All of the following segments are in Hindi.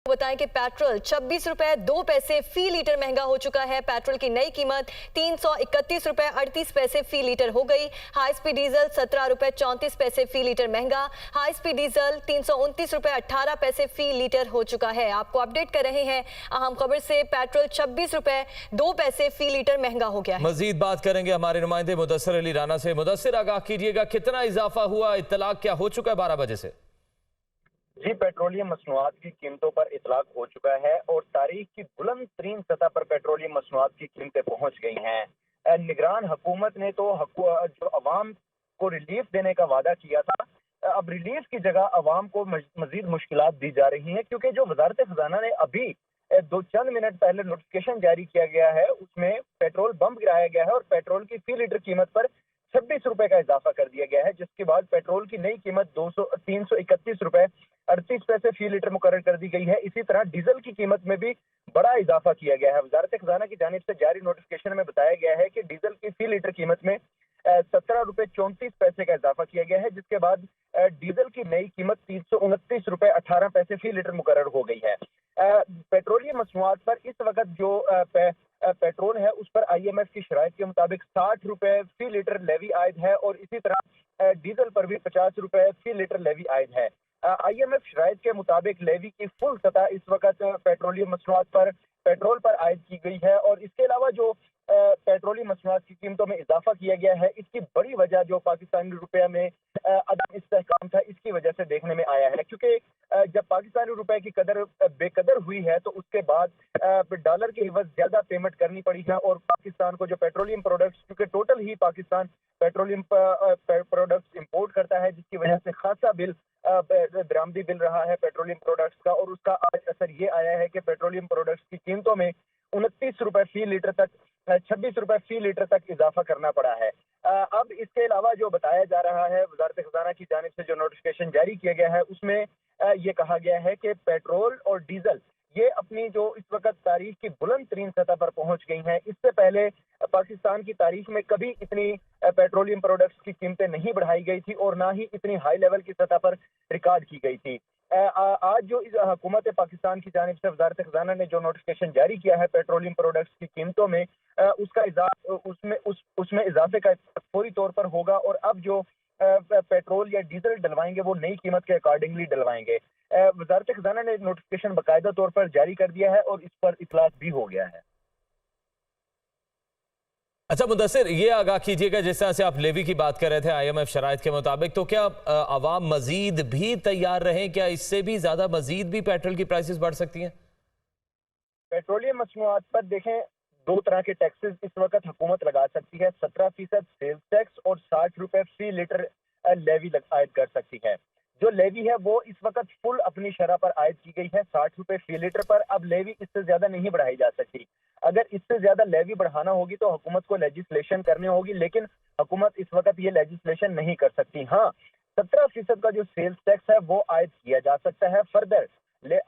बताएं कि पेट्रोल 26 रुपए 2 पैसे फी लीटर महंगा हो चुका है। पेट्रोल की नई कीमत 331 रुपए 38 पैसे फी लीटर हो गई। हाई स्पीड डीजल 17 रुपए 34 पैसे फी लीटर महंगा। हाई स्पीड डीजल 329 रुपए 18 पैसे फी लीटर हो चुका है। आपको अपडेट कर रहे हैं अहम खबर से। पेट्रोल 26 रुपए 2 पैसे फी लीटर महंगा हो गया है। मजीद बात करेंगे हमारे नुमाइंदे मुदस्सिर अली राना से। मुदस्सिर, आगाह कीजिएगा, कितना इजाफा हुआ, इत्तलाक क्या हो चुका है 12 बजे से? जी, पेट्रोलियम मसनूआत की कीमतों पर इतलाक हो चुका है और तारीख की बुलंद तरीन सतह पर पेट्रोलियम मसनूआत की कीमतें पहुंच गई हैं। निगरान हुकूमत ने तो जो अवाम को रिलीफ देने का वादा किया था, अब रिलीफ की जगह अवाम को मजीद मुश्किलात दी जा रही हैं, क्योंकि जो वजारत खजाना ने अभी दो चंद मिनट पहले नोटिफिकेशन जारी किया गया है, उसमें पेट्रोल बम गिराया गया है और पेट्रोल की फी लीटर कीमत पर 26 रुपए का इजाफा कर दिया गया है, जिसके बाद पेट्रोल की नई कीमत 331 रुपए 38 पैसे फी लीटर मुकर्रर कर दी गई है। इसी तरह डीजल की कीमत में भी बड़ा इजाफा किया गया है। वजारत खजाना की जानिब से जारी नोटिफिकेशन में बताया गया है कि डीजल की फी लीटर कीमत में 17 रुपए 34 पैसे का इजाफा किया गया है, जिसके बाद डीजल की नई कीमत 329 रुपए 18 पैसे फी लीटर मुकर्रर हो गई है। पेट्रोलियम मसनूआत पर इस वक्त जो पेट्रोल है, उस पर IMF की शराइत के मुताबिक 60 रुपए फी लीटर लेवी आयद है और इसी तरह डीजल पर भी 50 रुपए फी लीटर लेवी आयद है। IMF शराइत के मुताबिक लेवी की फुल सतह इस वक्त पेट्रोलियम मसनूआत पर पेट्रोल पर आयद की गई है और इसके अलावा जो पेट्रोलियम मसनूआत की कीमतों में इजाफा किया गया है, इसकी बड़ी वजह जो पाकिस्तानी रुपये में अदम इस्तेहकाम था, इसकी वजह से देखने में आया है। क्योंकि जब पाकिस्तानी रुपए की कदर बेकदर हुई है, तो उसके बाद डॉलर के एवज ज्यादा पेमेंट करनी पड़ी है और पाकिस्तान को जो पेट्रोलियम प्रोडक्ट्स, क्योंकि टोटल ही पाकिस्तान पेट्रोलियम प्रोडक्ट्स इंपोर्ट करता है, जिसकी वजह से खासा बिल बरामदी बिल रहा है पेट्रोलियम प्रोडक्ट्स का, और उसका आज असर ये आया है कि पेट्रोलियम प्रोडक्ट्स की कीमतों में 29 रुपए फी लीटर तक 26 रुपए फी लीटर तक इजाफा करना पड़ा है। अब इसके अलावा जो बताया जा रहा है, वजारत खजाना की जानिब से जो नोटिफिकेशन जारी किया गया है, उसमें ये कहा गया है कि पेट्रोल और डीजल ये अपनी जो इस वक्त तारीख की बुलंद तरीन सतह पर पहुंच गई हैं। इससे पहले पाकिस्तान की तारीख में कभी इतनी पेट्रोलियम प्रोडक्ट्स की कीमतें नहीं बढ़ाई गई थी और ना ही इतनी हाई लेवल की सतह पर रिकॉर्ड की गई थी। आज जो इस हुकूमत पाकिस्तान की जानिब से वजारत खजाना ने जो नोटिफिकेशन जारी किया है पेट्रोलियम प्रोडक्ट्स की कीमतों में, उसमें इजाफे का फौरी तौर पर होगा और अब जो पेट्रोल या डीजल डलवाएंगे वो नई कीमत के अकॉर्डिंगली डलवाएंगे। वजारत खजाना ने नोटिफिकेशन बाकायदा तौर पर जारी कर दिया है और इस पर इतलाक भी हो गया है। अच्छा मुदस्सिर, ये आगाह कीजिएगा, जिस तरह से आप लेवी की बात कर रहे थे IMF शराइत के मुताबिक, तो क्या आवाम मजीद भी तैयार रहें? क्या इससे भी ज्यादा मजीद भी पेट्रोल की प्राइसेस बढ़ सकती हैं? पेट्रोलियम मसनूआत पर देखें, दो तरह के टैक्सेस इस वक्त हुकूमत लगा सकती है। 17% सेल्स टैक्स और 60 रुपए फी लीटर लेवी आयद कर सकती है। जो लेवी है वो इस वक्त फुल अपनी शरह पर आयद की गई है 60 रुपए फी लीटर पर। अब लेवी इससे ज्यादा नहीं बढ़ाई जा सकती। अगर इससे ज्यादा लेवी बढ़ाना होगी तो हुकूमत को लेजिस्लेशन करनी होगी, लेकिन हुकूमत इस वक्त ये लेजिस्लेशन नहीं कर सकती। हाँ, 17% का जो सेल्स टैक्स है वो आयद किया जा सकता है फर्दर।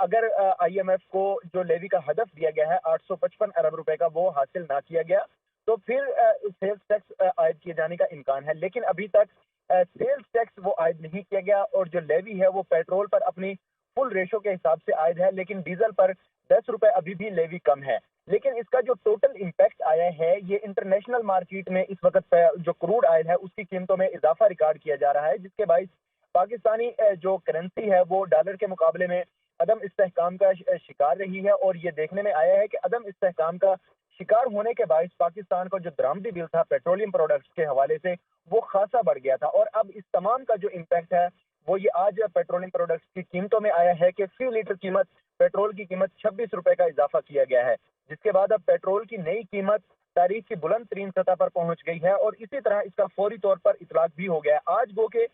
अगर IMF को जो लेवी का हदफ दिया गया है 855 अरब रुपए का, वो हासिल ना किया गया तो फिर सेल्स टैक्स आयद किए जाने का इम्कान है। लेकिन अभी तक सेल्स टैक्स वो आयद नहीं किया गया और जो लेवी है वो पेट्रोल पर अपनी फुल रेशो के हिसाब से आयद है, लेकिन डीजल पर 10 रुपए अभी भी लेवी कम है। लेकिन इसका जो टोटल इम्पैक्ट आया है, ये इंटरनेशनल मार्केट में इस वक्त जो क्रूड ऑयल है उसकी कीमतों में इजाफा रिकॉर्ड किया जा रहा है, जिसके बाइस पाकिस्तानी जो करेंसी है वो डॉलर के मुकाबले में अदम इस्तेहकाम का शिकार रही है। और ये देखने में आया है कि अदम इस्तेहकाम का शिकार होने के बायस पाकिस्तान का जो दरामदी बिल था पेट्रोलियम प्रोडक्ट्स के हवाले से वो खासा बढ़ गया था। और अब इस तमाम का जो इम्पैक्ट है वो ये आज पेट्रोलियम प्रोडक्ट्स की कीमतों में आया है कि फी लीटर कीमत पेट्रोल की कीमत 26 रुपए का इजाफा किया गया है, जिसके बाद अब पेट्रोल की नई कीमत तारीख की बुलंद तरीन सतह पर पहुंच गई है और इसी तरह इसका फौरी तौर पर इतलाक भी हो गया है। आज गो के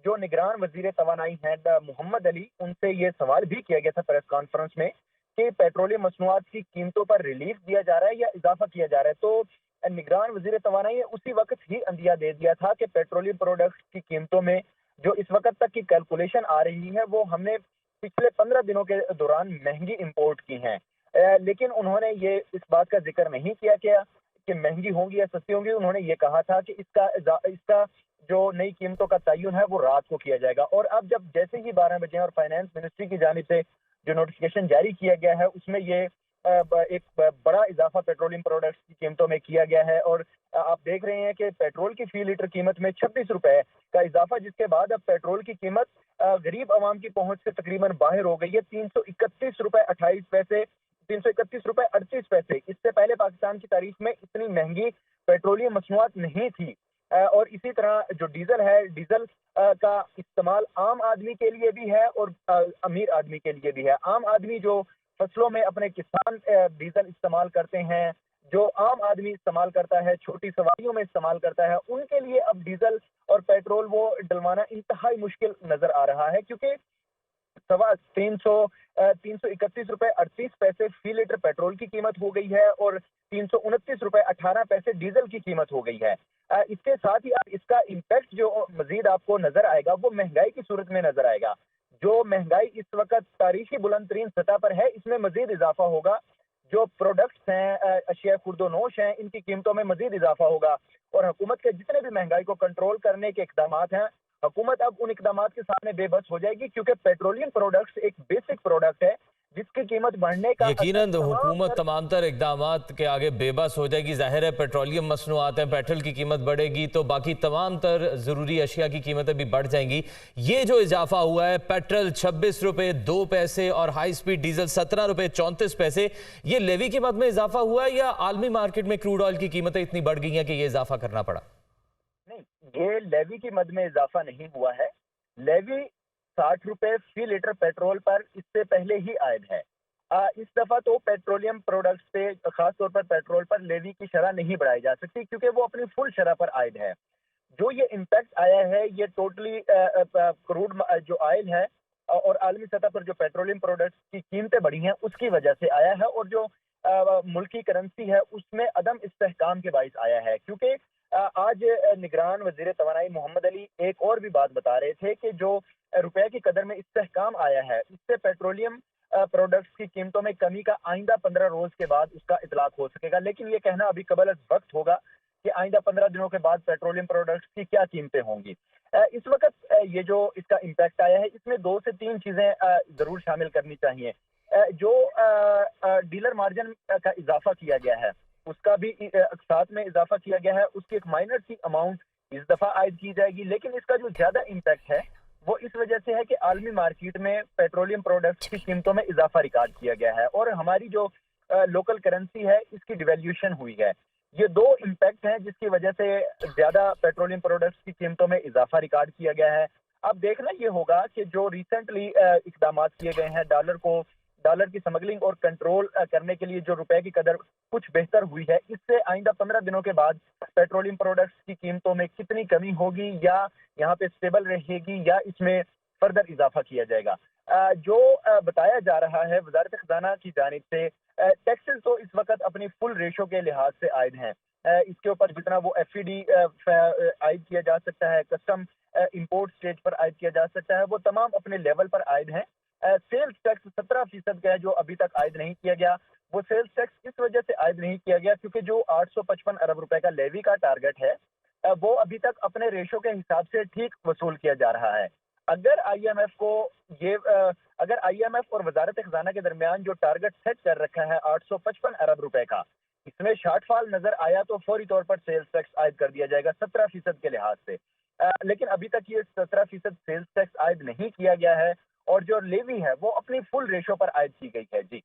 जो निगरान वजीर तवानाई हैं मोहम्मद अली, उनसे ये सवाल भी किया गया था प्रेस कॉन्फ्रेंस में कि पेट्रोलियम मसनूआत की कीमतों पर रिलीफ दिया जा रहा है या इजाफा किया जा रहा है, तो निगरान वजीर तवानाई ने उसी वक्त ही अंदिया दे दिया था कि पेट्रोलियम प्रोडक्ट्स की कीमतों में जो इस वक्त तक की कैलकुलेशन आ रही है वो हमने पिछले 15 दिनों के दौरान महंगी इंपोर्ट की हैं। लेकिन उन्होंने ये इस बात का जिक्र नहीं किया कि महंगी होंगी या सस्ती होंगी। उन्होंने ये कहा था कि इसका जो नई कीमतों का तयन है वो रात को किया जाएगा। और अब जब जैसे ही 12 बजे और फाइनेंस मिनिस्ट्री की जानिब से जो नोटिफिकेशन जारी किया गया है उसमें ये एक बड़ा इजाफा पेट्रोलियम प्रोडक्ट्स की कीमतों में किया गया है। और आप देख रहे हैं कि पेट्रोल की फी लीटर कीमत में 26 रुपए का इजाफा, जिसके बाद अब पेट्रोल की कीमत गरीब आवाम की पहुंच से तकरीबन बाहर हो गई है। 331 रुपए 28 पैसे, 331 रुपए 38 पैसे। इससे पहले पाकिस्तान की तारीख में इतनी महंगी पेट्रोलियम मसनूआत नहीं थी। और इसी तरह जो डीजल है, डीजल का इस्तेमाल आम आदमी के लिए भी है और अमीर आदमी के लिए भी है। आम आदमी जो फसलों में अपने किसान डीजल इस्तेमाल करते हैं, जो आम आदमी इस्तेमाल करता है, छोटी सवारियों में इस्तेमाल करता है, उनके लिए अब डीजल और पेट्रोल वो डलवाना इंतहाई मुश्किल नजर आ रहा है, क्योंकि 331 रुपए 38 पैसे फी लीटर पेट्रोल की कीमत हो गई है और 329 रुपए 18 पैसे डीजल की कीमत हो गई है। इसके साथ ही अब इसका इम्पैक्ट जो मजीद आपको नजर आएगा वो महंगाई की सूरत में नजर आएगा। जो महंगाई इस वक्त तारीखी बुलंद तरीन सतह पर है, इसमें मजीद इजाफा होगा। जो प्रोडक्ट्स हैं, अशिया खुर्दोनोश हैं, इनकी कीमतों में मजीद इजाफा होगा। और हुकूमत के जितने भी महंगाई को कंट्रोल करने के इकदाम हैं, हुकूमत अब उन इकदाम के सामने बेबस हो जाएगी, क्योंकि पेट्रोलियम प्रोडक्ट्स एक बेसिक प्रोडक्ट है जिसकी कीमत बढ़ने का यकीनन हुकूमत तमाम तर इकदामात के आगे बेबस हो जाएगी। जाहिर है पेट्रोलियम मसनूआत है, पेट्रोल की कीमत बढ़ेगी तो बाकी तमाम तर ज़रूरी अशिया की कीमतें भी बढ़ जाएंगी। ये जो इजाफा हुआ है, पेट्रोल 26 रुपए 2 पैसे और हाई स्पीड डीजल 17 रुपए 34 पैसे, ये लेवी की मद में इजाफा हुआ है या आलमी मार्केट में क्रूड ऑयल की कीमतें इतनी बढ़ गई हैं कि ये इजाफा करना पड़ा? नहीं, ये लेवी की मद में इजाफा नहीं हुआ है। लेवी 60 रुपए फी लीटर पेट्रोल पर इससे पहले ही आयद है। इस दफा तो पेट्रोलियम प्रोडक्ट्स पे, खासतौर पर पेट्रोल पर लेवी की शरह नहीं बढ़ाई जा सकती, क्योंकि वो अपनी फुल शरह पर आयद है। जो ये इम्पैक्ट आया है, ये टोटली क्रूड जो ऑयल है और आलमी सतह पर जो पेट्रोलियम प्रोडक्ट्स की कीमतें बढ़ी हैं उसकी वजह से आया है। और जो मुल्की करेंसी है उसमें अदम इस्तेहकाम के बाइस आया है, क्योंकि आज निगरान वजीर तवानाई मोहम्मद अली एक और भी बात बता रहे थे कि जो रुपए की कदर में इस्तेहकाम आया है, इससे पेट्रोलियम प्रोडक्ट्स की कीमतों में कमी का आइंदा 15 रोज के बाद उसका इतलाक हो सकेगा। लेकिन ये कहना अभी कबल वक्त होगा कि आइंदा 15 दिनों के बाद पेट्रोलियम प्रोडक्ट्स की क्या कीमतें होंगी। इस वक्त ये जो इसका इम्पैक्ट आया है, इसमें 2 से 3 चीजें जरूर शामिल करनी चाहिए। जो डीलर मार्जिन का इजाफा किया गया है उसका भी साथ में इजाफा किया गया है। उसकी एक माइनर सी अमाउंट इस दफा आयद की जाएगी, लेकिन इसका जो ज्यादा इम्पैक्ट है वो इस वजह से है कि आलमी मार्केट में पेट्रोलियम प्रोडक्ट्स की कीमतों में इजाफा रिकॉर्ड किया गया है और हमारी जो लोकल करेंसी है इसकी डिवैल्यूएशन हुई है। ये 2 इम्पैक्ट हैं जिसकी वजह से ज्यादा पेट्रोलियम प्रोडक्ट्स की कीमतों में इजाफा रिकॉर्ड किया गया है। अब देखना ये होगा कि जो रिसेंटली इकदाम किए गए हैं डॉलर की स्मगलिंग और कंट्रोल करने के लिए, जो रुपए की कदर कुछ बेहतर हुई है, इससे आइंदा 15 दिनों के बाद पेट्रोलियम प्रोडक्ट्स की कीमतों में कितनी कमी होगी या यहाँ पे स्टेबल रहेगी या इसमें फर्दर इजाफा किया जाएगा। जो बताया जा रहा है वजारत खजाना की जानिब से, टैक्सेस तो इस वक्त अपनी फुल रेशो के लिहाज से आयद हैं। इसके ऊपर जितना वो FED आयद किया जा सकता है, कस्टम इंपोर्ट स्टेज पर आयद किया जा सकता है, वो तमाम अपने लेवल पर आयद हैं। सेल्स टैक्स 17% का है जो अभी तक आयद नहीं किया गया। वो सेल्स टैक्स इस वजह से आयद नहीं किया गया क्योंकि जो 855 अरब रुपए का लेवी का टारगेट है वो अभी तक अपने रेशो के हिसाब से ठीक वसूल किया जा रहा है। अगर IMF और वजारत खजाना के दरमियान जो टारगेट सेट कर रखा है 855 अरब रुपए का, इसमें शार्टफॉल नजर आया तो फौरी तौर पर सेल्स टैक्स आयद कर दिया जाएगा 17% के लिहाज से। लेकिन अभी तक ये 17% सेल्स टैक्स आयद नहीं किया गया है और जो लेवी है वो अपनी फुल रेशो पर आयद की गई है। जी।